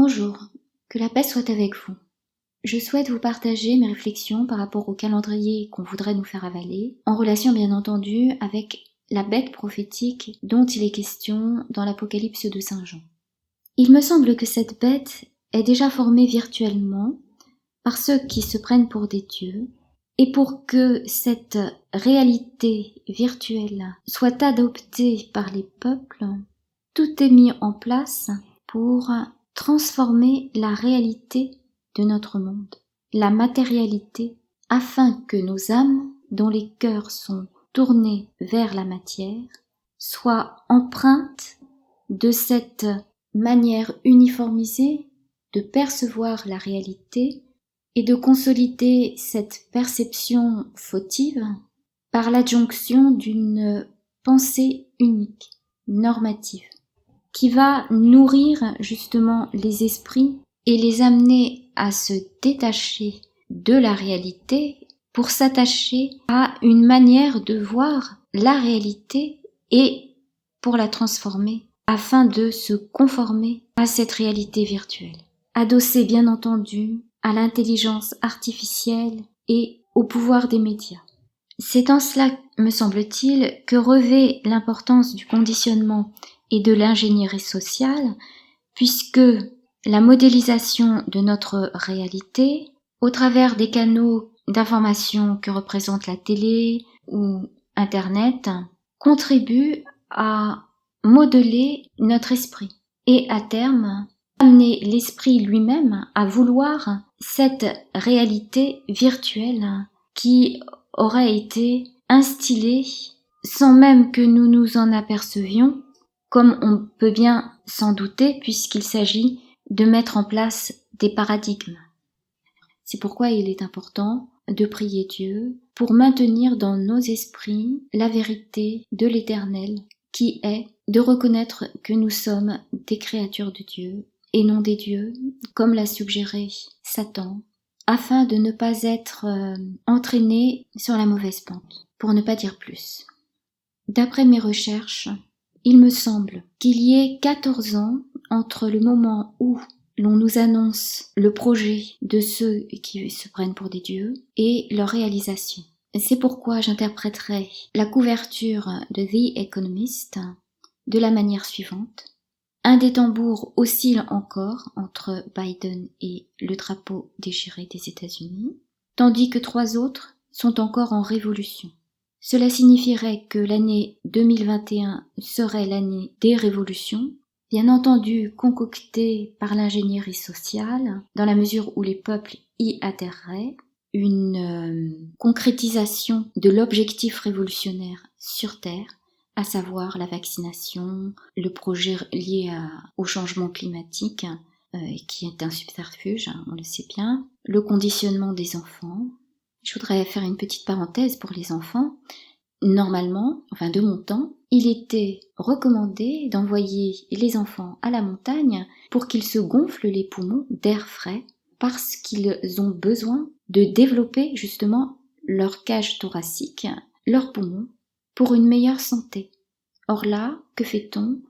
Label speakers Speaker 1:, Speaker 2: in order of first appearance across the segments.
Speaker 1: Bonjour, que la paix soit avec vous. Je souhaite vous partager mes réflexions par rapport au calendrier qu'on voudrait nous faire avaler, en relation bien entendu avec la bête prophétique dont il est question dans l'Apocalypse de Saint Jean. Il me semble que cette bête est déjà formée virtuellement par ceux qui se prennent pour des dieux, et pour que cette réalité virtuelle soit adoptée par les peuples, tout est mis en place pour transformer la réalité de notre monde, la matérialité, afin que nos âmes, dont les cœurs sont tournés vers la matière, soient empreintes de cette manière uniformisée de percevoir la réalité et de consolider cette perception fautive par l'adjonction d'une pensée unique, normative, qui va nourrir justement les esprits et les amener à se détacher de la réalité pour s'attacher à une manière de voir la réalité et pour la transformer afin de se conformer à cette réalité virtuelle, adossée bien entendu à l'intelligence artificielle et au pouvoir des médias. C'est en cela, me semble-t-il, que revêt l'importance du conditionnement et de l'ingénierie sociale, puisque la modélisation de notre réalité, au travers des canaux d'information que représente la télé ou Internet, contribue à modeler notre esprit et à terme amener l'esprit lui-même à vouloir cette réalité virtuelle qui aurait été instillée sans même que nous nous en apercevions, comme on peut bien s'en douter puisqu'il s'agit de mettre en place des paradigmes. C'est pourquoi il est important de prier Dieu pour maintenir dans nos esprits la vérité de l'Éternel, qui est de reconnaître que nous sommes des créatures de Dieu et non des dieux, comme l'a suggéré Satan, afin de ne pas être entraînés sur la mauvaise pente, pour ne pas dire plus. D'après mes recherches, il me semble qu'il y ait 14 ans entre le moment où l'on nous annonce le projet de ceux qui se prennent pour des dieux et leur réalisation. C'est pourquoi j'interpréterai la couverture de The Economist de la manière suivante. Un des tambours oscille encore entre Biden et le drapeau déchiré des États-Unis, tandis que 3 autres sont encore en révolution. Cela signifierait que l'année 2021 serait l'année des révolutions, bien entendu concoctée par l'ingénierie sociale, dans la mesure où les peuples y adhéreraient, une concrétisation de l'objectif révolutionnaire sur Terre, à savoir la vaccination, le projet lié au changement climatique, qui est un subterfuge, on le sait bien, le conditionnement des enfants. Je voudrais faire une petite parenthèse pour les enfants. Normalement, de mon temps, il était recommandé d'envoyer les enfants à la montagne pour qu'ils se gonflent les poumons d'air frais, parce qu'ils ont besoin de développer justement leur cage thoracique, leurs poumons, pour une meilleure santé. Or là, que fait-on ?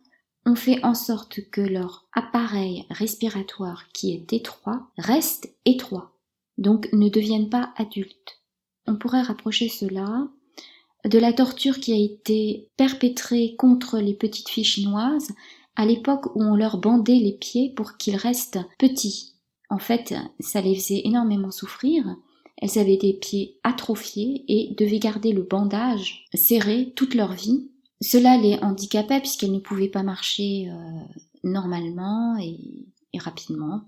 Speaker 1: On fait en sorte que leur appareil respiratoire qui est étroit reste étroit, donc ne devienne pas adulte. On pourrait rapprocher cela de la torture qui a été perpétrée contre les petites filles chinoises à l'époque où on leur bandait les pieds pour qu'ils restent petits. En fait, ça les faisait énormément souffrir. Elles avaient des pieds atrophiés et devaient garder le bandage serré toute leur vie. Cela les handicapait puisqu'elles ne pouvaient pas marcher normalement et rapidement.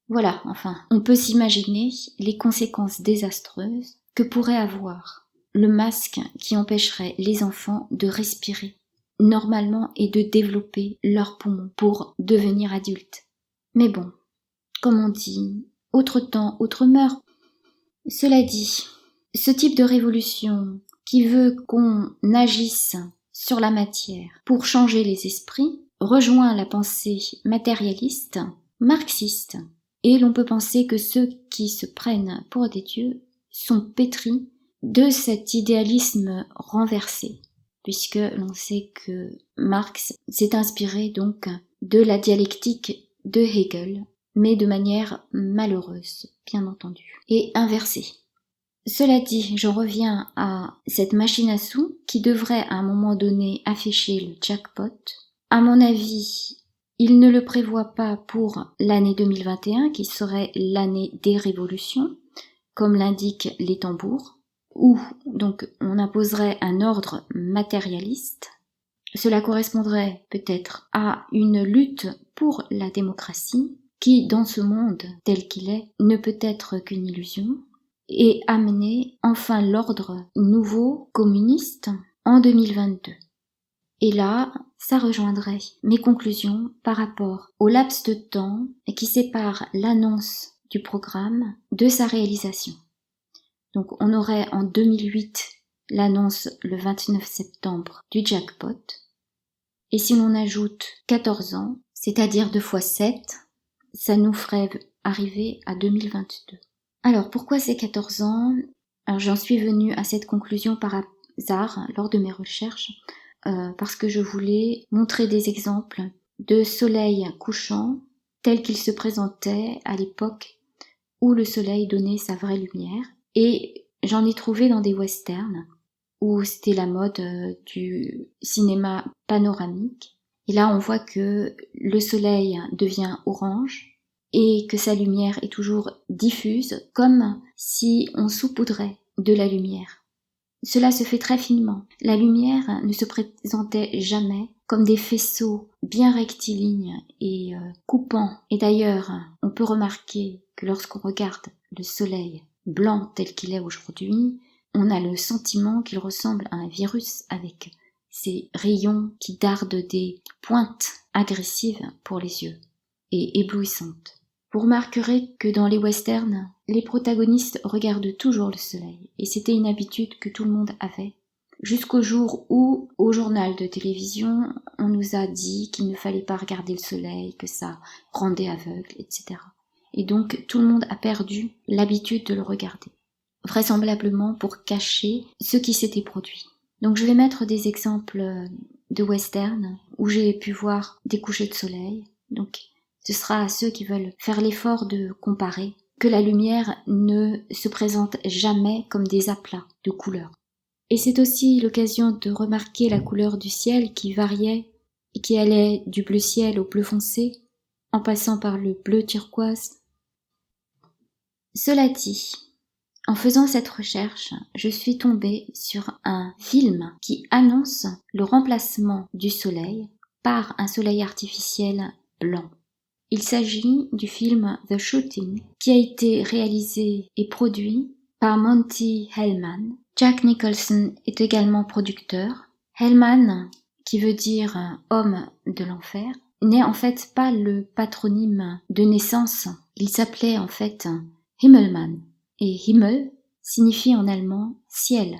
Speaker 1: Voilà, on peut s'imaginer les conséquences désastreuses que pourrait avoir le masque qui empêcherait les enfants de respirer normalement et de développer leurs poumons pour devenir adultes. Mais bon, comme on dit, autre temps, autre mœurs. Cela dit, ce type de révolution qui veut qu'on agisse sur la matière pour changer les esprits rejoint la pensée matérialiste, marxiste, et l'on peut penser que ceux qui se prennent pour des dieux sont pétris de cet idéalisme renversé, puisque l'on sait que Marx s'est inspiré donc de la dialectique de Hegel, mais de manière malheureuse, bien entendu, et inversée. Cela dit, j'en reviens à cette machine à sous qui devrait à un moment donné afficher le jackpot. À mon avis, il ne le prévoit pas pour l'année 2021, qui serait l'année des révolutions, comme l'indiquent les tambours, où donc on imposerait un ordre matérialiste. Cela correspondrait peut-être à une lutte pour la démocratie, qui, dans ce monde tel qu'il est, ne peut être qu'une illusion, et amener enfin l'ordre nouveau communiste en 2022. Et là, ça rejoindrait mes conclusions par rapport au laps de temps qui sépare l'annonce du programme de sa réalisation. Donc on aurait en 2008 l'annonce le 29 septembre du jackpot, et si l'on ajoute 14 ans, c'est-à-dire 2 fois 7, ça nous ferait arriver à 2022. Alors, pourquoi ces 14 ans ? Alors, j'en suis venue à cette conclusion par hasard lors de mes recherches, parce que je voulais montrer des exemples de soleil couchant tel qu'il se présentait à l'époque où le soleil donnait sa vraie lumière. Et j'en ai trouvé dans des westerns, où c'était la mode du cinéma panoramique. Et là, on voit que le soleil devient orange, et que sa lumière est toujours diffuse, comme si on saupoudrait de la lumière. Cela se fait très finement. La lumière ne se présentait jamais comme des faisceaux bien rectilignes et coupants. Et d'ailleurs, on peut remarquer que lorsqu'on regarde le soleil blanc tel qu'il est aujourd'hui, on a le sentiment qu'il ressemble à un virus avec ces rayons qui dardent des pointes agressives pour les yeux et éblouissantes. Vous remarquerez que dans les westerns, les protagonistes regardent toujours le soleil, et c'était une habitude que tout le monde avait, jusqu'au jour où, au journal de télévision, on nous a dit qu'il ne fallait pas regarder le soleil, que ça rendait aveugle, etc. Et donc tout le monde a perdu l'habitude de le regarder, vraisemblablement pour cacher ce qui s'était produit. Donc je vais mettre des exemples de westerns où j'ai pu voir des couchers de soleil, donc ce sera à ceux qui veulent faire l'effort de comparer que la lumière ne se présente jamais comme des aplats de couleurs. Et c'est aussi l'occasion de remarquer la couleur du ciel qui variait et qui allait du bleu ciel au bleu foncé, en passant par le bleu turquoise. Cela dit, en faisant cette recherche, je suis tombée sur un film qui annonce le remplacement du soleil par un soleil artificiel blanc. Il s'agit du film The Shooting, qui a été réalisé et produit par Monty Hellman. Jack Nicholson est également producteur. Hellman, qui veut dire homme de l'enfer, n'est en fait pas le patronyme de naissance. Il s'appelait en fait Himmelmann. Et Himmel signifie en allemand ciel.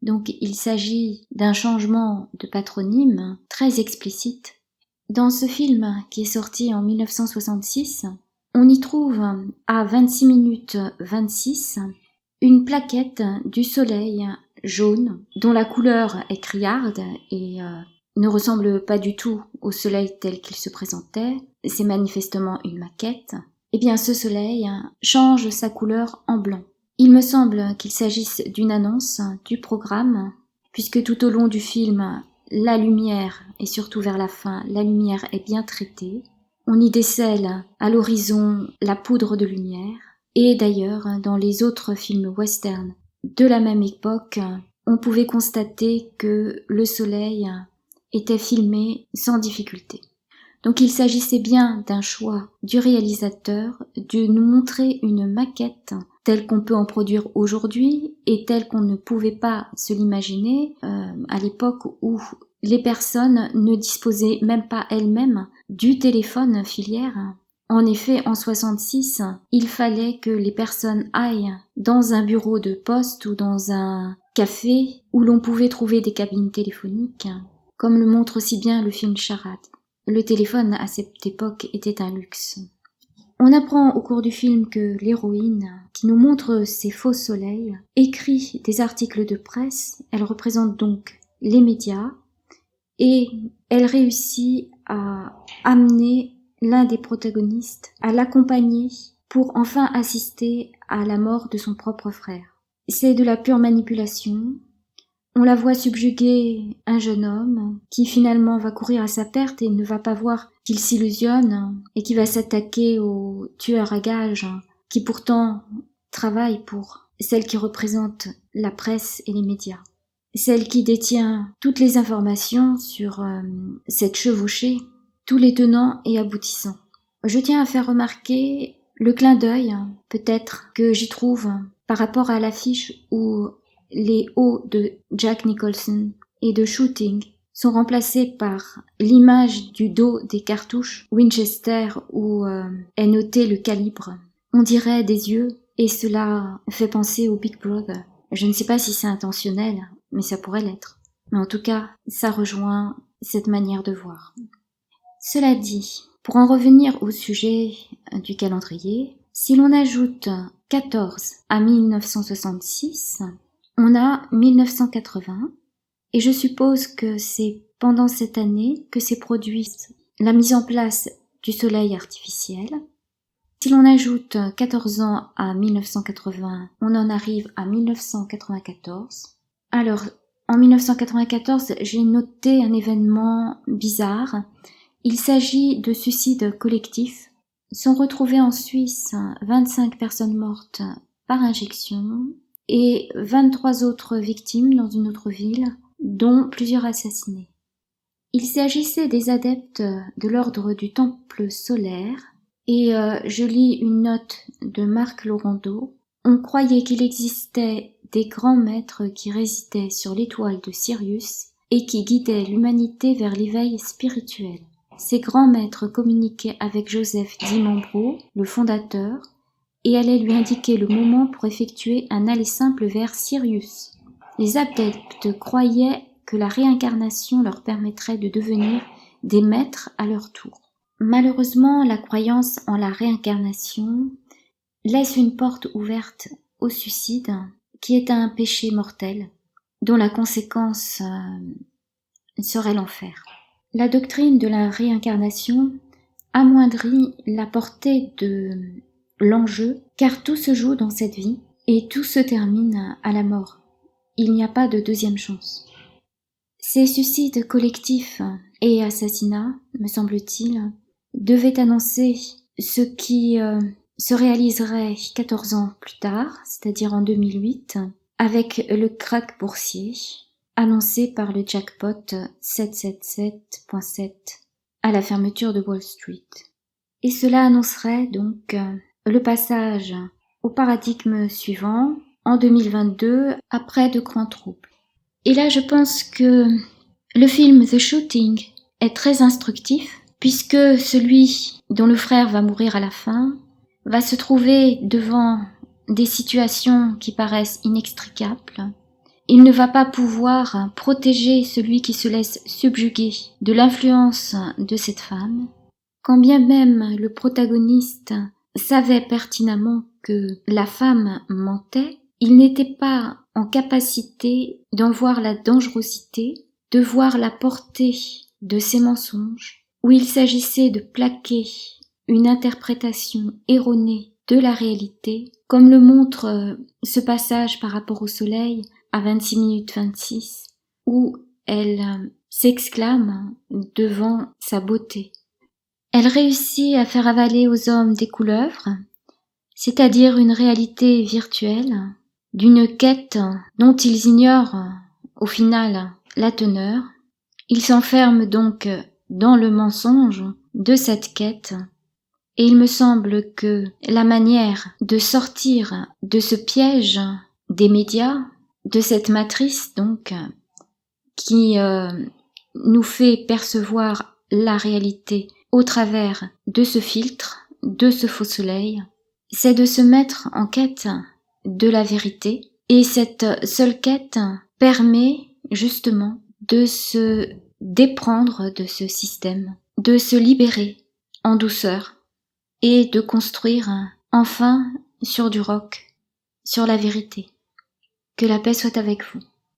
Speaker 1: Donc il s'agit d'un changement de patronyme très explicite. Dans ce film, qui est sorti en 1966, on y trouve à 26 minutes 26 une plaquette du soleil jaune dont la couleur est criarde et ne ressemble pas du tout au soleil tel qu'il se présentait. C'est manifestement une maquette. Eh bien, ce soleil change sa couleur en blanc. Il me semble qu'il s'agisse d'une annonce du programme, puisque tout au long du film, la lumière, et surtout vers la fin, la lumière est bien traitée. On y décèle à l'horizon la poudre de lumière. Et d'ailleurs, dans les autres films western de la même époque, on pouvait constater que le soleil était filmé sans difficulté. Donc il s'agissait bien d'un choix du réalisateur de nous montrer une maquette telle qu'on peut en produire aujourd'hui et telle qu'on ne pouvait pas se l'imaginer à l'époque où les personnes ne disposaient même pas elles-mêmes du téléphone filière. En effet, en 66, il fallait que les personnes aillent dans un bureau de poste ou dans un café où l'on pouvait trouver des cabines téléphoniques, comme le montre aussi bien le film Charade. Le téléphone à cette époque était un luxe. On apprend au cours du film que l'héroïne, qui nous montre ces faux soleils, écrit des articles de presse. Elle représente donc les médias et elle réussit à amener l'un des protagonistes à l'accompagner pour enfin assister à la mort de son propre frère. C'est de la pure manipulation. On la voit subjuguer un jeune homme qui finalement va courir à sa perte et ne va pas voir qu'il s'illusionne et qui va s'attaquer au tueur à gages qui pourtant travaille pour celle qui représente la presse et les médias. Celle qui détient toutes les informations sur cette chevauchée, tous les tenants et aboutissants. Je tiens à faire remarquer le clin d'œil, peut-être, que j'y trouve par rapport à l'affiche où les O de Jack Nicholson et de Shooting sont remplacés par l'image du dos des cartouches Winchester où est noté le calibre. On dirait des yeux et cela fait penser au Big Brother. Je ne sais pas si c'est intentionnel, mais ça pourrait l'être. Mais en tout cas, ça rejoint cette manière de voir. Cela dit, pour en revenir au sujet du calendrier, si l'on ajoute 14 à 1966, on a 1980, et je suppose que c'est pendant cette année que s'est produite la mise en place du soleil artificiel. Si l'on ajoute 14 ans à 1980, on en arrive à 1994. Alors, en 1994, j'ai noté un événement bizarre. Il s'agit de suicides collectifs. Sont retrouvées en Suisse 25 personnes mortes par injection et 23 autres victimes dans une autre ville, dont plusieurs assassinés. Il s'agissait des adeptes de l'ordre du Temple solaire, et je lis une note de Marc Laurendeau. On croyait qu'il existait des grands maîtres qui résidaient sur l'étoile de Sirius et qui guidaient l'humanité vers l'éveil spirituel. Ces grands maîtres communiquaient avec Joseph Di-Mambro, le fondateur, et allaient lui indiquer le moment pour effectuer un aller simple vers Sirius. Les adeptes croyaient que la réincarnation leur permettrait de devenir des maîtres à leur tour. Malheureusement, la croyance en la réincarnation laisse une porte ouverte au suicide, qui est un péché mortel, dont la conséquence serait l'enfer. La doctrine de la réincarnation amoindrit la portée de l'enjeu, car tout se joue dans cette vie et tout se termine à la mort. Il n'y a pas de deuxième chance. Ces suicides collectifs et assassinats, me semble-t-il, devaient annoncer ce qui se réaliserait 14 ans plus tard, c'est-à-dire en 2008, avec le krach boursier annoncé par le jackpot 777.7 à la fermeture de Wall Street. Et cela annoncerait donc le passage au paradigme suivant en 2022 après de grands troubles. Et là, je pense que le film The Shooting est très instructif puisque celui dont le frère va mourir à la fin va se trouver devant des situations qui paraissent inextricables. Il ne va pas pouvoir protéger celui qui se laisse subjuguer de l'influence de cette femme, quand bien même le protagoniste savait pertinemment que la femme mentait. Il n'était pas en capacité d'en voir la dangerosité, de voir la portée de ses mensonges, où il s'agissait de plaquer une interprétation erronée de la réalité, comme le montre ce passage par rapport au soleil à 26 minutes 26, où elle s'exclame devant sa beauté. Elle réussit à faire avaler aux hommes des couleuvres, c'est-à-dire une réalité virtuelle, d'une quête dont ils ignorent au final la teneur. Ils s'enferment donc dans le mensonge de cette quête, et il me semble que la manière de sortir de ce piège des médias, de cette matrice donc, qui nous fait percevoir la réalité au travers de ce filtre, de ce faux soleil, c'est de se mettre en quête de la vérité, et cette seule quête permet justement de se déprendre de ce système, de se libérer en douceur et de construire enfin sur du roc, sur la vérité. Que la paix soit avec vous.